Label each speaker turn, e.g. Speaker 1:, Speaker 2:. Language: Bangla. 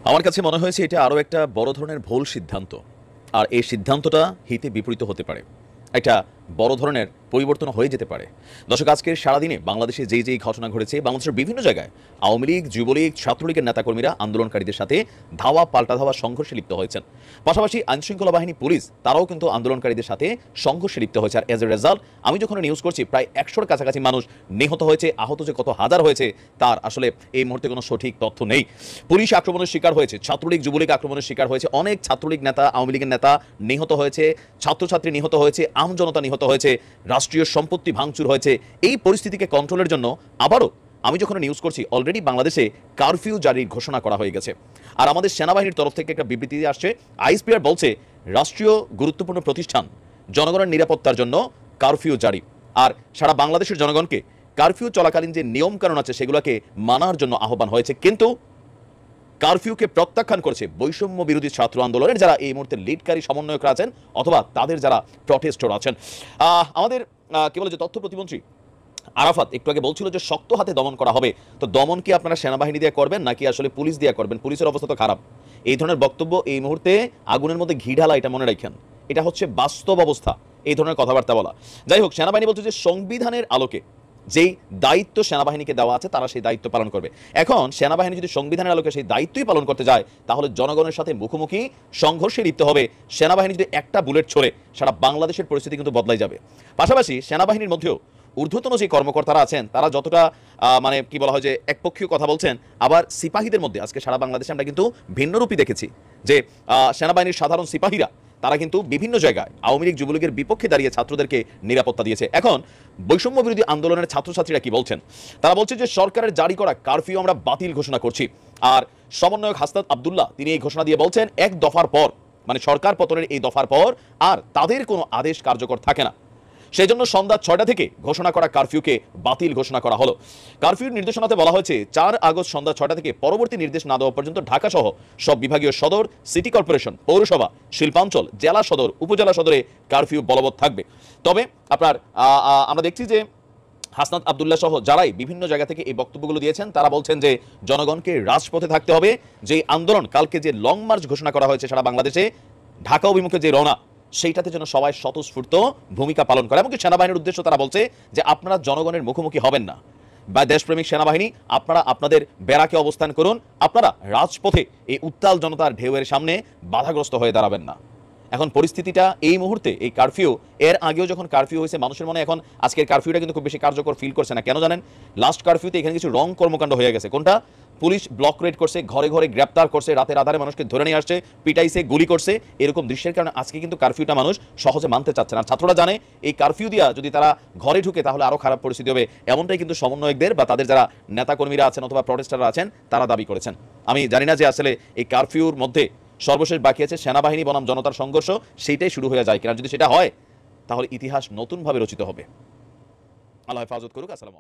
Speaker 1: আমার কাছে মনে হয়েছে এটা আরও একটা বড় ধরনের ভুল সিদ্ধান্ত। আর এই সিদ্ধান্তটা হিতে বিপরীত হতে পারে, একটা বড় ধরনের পরিবর্তন হয়ে যেতে পারে। দর্শক, আজকের সারাদিনে বাংলাদেশে যেই ঘটনা ঘটেছে, বাংলাদেশের বিভিন্ন জায়গায় আওয়ামী লীগ, যুবলীগ, ছাত্রলীগের নেতাকর্মীরা আন্দোলনকারীদের সাথে ধাওয়া পাল্টা ধাওয়া সংঘর্ষে লিপ্ত হয়েছেন। পাশাপাশি আইনশৃঙ্খলা বাহিনী, পুলিশ তারাও কিন্তু আন্দোলনকারীদের সাথে সংঘর্ষে লিপ্ত হয়েছে। আর এজ এ রেজাল্ট আমি যখন নিউজ করছি প্রায় 100-র কাছাকাছি মানুষ নিহত হয়েছে। আহত যে কত হাজার হয়েছে তার আসলে এই মুহূর্তে কোনো সঠিক তথ্য নেই। পুলিশ আক্রমণের শিকার হয়েছে, ছাত্রলীগ, যুবলীগ আক্রমণের শিকার হয়েছে, অনেক ছাত্রলীগ নেতা, আওয়ামী লীগের নেতা নিহত হয়েছে, ছাত্রছাত্রী নিহত হয়েছে, আমজনতা নিহত হয়েছে, রাষ্ট্রীয় সম্পত্তি ভাঙচুর হয়েছে। এই পরিস্থিতিকে কন্ট্রোলের জন্য আবারও আমি যখন নিউজ করছি অলরেডি বাংলাদেশে কারফিউ জারির ঘোষণা করা হয়ে গেছে। আর আমাদের সেনাবাহিনীর তরফ থেকে একটা বিবৃতি আসছে। আইএসপিআর বলছে রাষ্ট্রীয় গুরুত্বপূর্ণ প্রতিষ্ঠান জনগণের নিরাপত্তার জন্য কারফিউ জারি। আর সারা বাংলাদেশের জনগণকে কারফিউ চলাকালীন যে নিয়মকানুন আছে সেগুলোকে মানার জন্য আহ্বান হয়েছে। কিন্তু কারফিউকে প্রত্যাখ্যান করেছে বৈষম্য বিরোধী ছাত্র আন্দোলনের যারা এই মুহূর্তে লিডকারী সমন্বয়করা আছেন অথবা তাদের যারা প্রটেস্টর আছেন। আমাদের কি বলে যে তথ্য প্রতিমন্ত্রী আরাফাত একটু আগে বলছিল যে শক্ত হাতে দমন করা হবে। তো দমন কি আপনারা সেনাবাহিনী দিয়ে করবেন নাকি আসলে পুলিশ দিয়ে করবেন? পুলিশের অবস্থা তো খারাপ। এই ধরনের বক্তব্য এই মুহূর্তে আগুনের মধ্যে ঘি ঢালা, এটা মনে রাখেন। এটা হচ্ছে বাস্তব অবস্থা, এই ধরনের কথাবার্তা বলা। যাই হোক, সেনাবাহিনী বলছে যে সংবিধানের আলোকে যেই দায়িত্ব সেনাবাহিনীকে দেওয়া আছে তারা সেই দায়িত্ব পালন করবে। এখন সেনাবাহিনী যদি সংবিধানের আলোকে সেই দায়িত্বই পালন করতে যায় তাহলে জনগণের সাথে মুখোমুখি সংঘর্ষে লিপ্ত হবে। সেনাবাহিনী যদি একটা বুলেট ছোড়ে সারা বাংলাদেশের পরিস্থিতি কিন্তু বদলাই যাবে। পাশাপাশি সেনাবাহিনীর মধ্যেও ঊর্ধ্বতন যে কর্মকর্তারা আছেন তারা যতটা মানে কি বলা হয় যে একপক্ষীয় কথা বলছেন, আবার সিপাহীদের মধ্যে আজকে সারা বাংলাদেশে আমরা কিন্তু ভিন্নরূপী দেখেছি যে সেনাবাহিনীর সাধারণ সিপাহীরা তারা কিন্তু বিভিন্ন জায়গায় আওয়ামী লীগ, যুবলীগের বিপক্ষে দাঁড়িয়ে ছাত্রদেরকে নিরাপত্তা দিয়েছে। এখন বৈষম্য বিরোধী আন্দোলনের ছাত্রছাত্রীরা কি বলছেন? তারা বলছে যে সরকারের জারি করা কারফিউ আমরা বাতিল ঘোষণা করছি। আর সমন্বয়ক হাসনাত আব্দুল্লাহ তিনি এই ঘোষণা দিয়ে বলছেন এক দফার পর, মানে সরকার পতনের এই দফার পর আর তাদের কোনো আদেশ কার্যকর থাকে না। সেই জন্য সন্ধ্যা 6টা থেকে ঘোষণা করা কারফিউকে বাতিল ঘোষণা করা হলো। কারফিউর নির্দেশনাতে বলা হয়েছে 4 আগস্ট সন্ধ্যা 6টা থেকে পরবর্তী নির্দেশ না দেওয়া পর্যন্ত ঢাকা সহ সব বিভাগীয় সদর, সিটি কর্পোরেশন, পৌরসভা, শিল্পাঞ্চল, জেলা সদর, উপজেলা সদরে কারফিউ বলবৎ থাকবে। তবে আপনার আমরা দেখছি যে হাসনাত আব্দুল্লাহ সহ যারাই বিভিন্ন জায়গা থেকে এই বক্তব্যগুলো দিয়েছেন তারা বলছেন যে জনগণকে রাজপথে থাকতে হবে। যে আন্দোলন কালকে যে লং মার্চ ঘোষণা করা হয়েছে সারা বাংলাদেশে, ঢাকা অভিমুখে যে রওনা, সেইটাতে যেন সবাই স্বতঃস্ফূর্ত ভূমিকা পালন করে। এমনকি সেনাবাহিনীর উদ্দেশ্য তারা বলছে যে আপনারা জনগণের মুখোমুখি হবেন না, বা দেশপ্রেমিক সেনাবাহিনী আপনারা আপনাদের ব্যারাকে অবস্থান করুন, আপনারা রাজপথে এই উত্তাল জনতার ঢেউয়ের সামনে বাধাগ্রস্ত হয়ে দাঁড়াবেন না। এখন পরিস্থিতিটা এই মুহূর্তে এই কারফিউ, এর আগেও যখন কারফিউ হয়েছে মানুষের মনে এখন আজকের কারফিউটা কিন্তু খুব বেশি কার্যকর ফিল করছে না। কেন জানেন? লাস্ট কারফিউতে এখানে কিছু রং কর্মকাণ্ড হয়ে গেছে। কোনটা? পুলিশ ব্লক রেড করছে, ঘরে ঘরে গ্রেপ্তার করছে, রাতের আধারে মানুষকে ধরে নিয়ে আসছে, পিটাইছে, গুলি করছে। এরকম দৃশ্যের কারণে আজকে কিন্তু কারফিউটা মানুষ সহজে মানতে চাচ্ছে না। ছাত্ররা জানে এই কারফিউ দিয়া যদি তারা ঘরে ঢুকে তাহলে আরো খারাপ পরিস্থিতি হবে। এমনটাই কিন্তু সমন্বয়কদের বা তাদের যারা নেতাকর্মীরা আছেন অথবা প্রটেস্টাররা আছেন তারা দাবি করেছেন। আমি জানি না যে আসলে এই কারফিউর মধ্যে সর্বশেষ বাকি আছে সেনাবাহিনী বনাম জনতার সংঘর্ষ, সেইটাই শুরু হয়ে যায় কিনা। যদি সেটা হয় তাহলে ইতিহাস নতুনভাবে রচিত হবে। আল্লাহ হেফাজত করুক। আসসালামু আলাইকুম।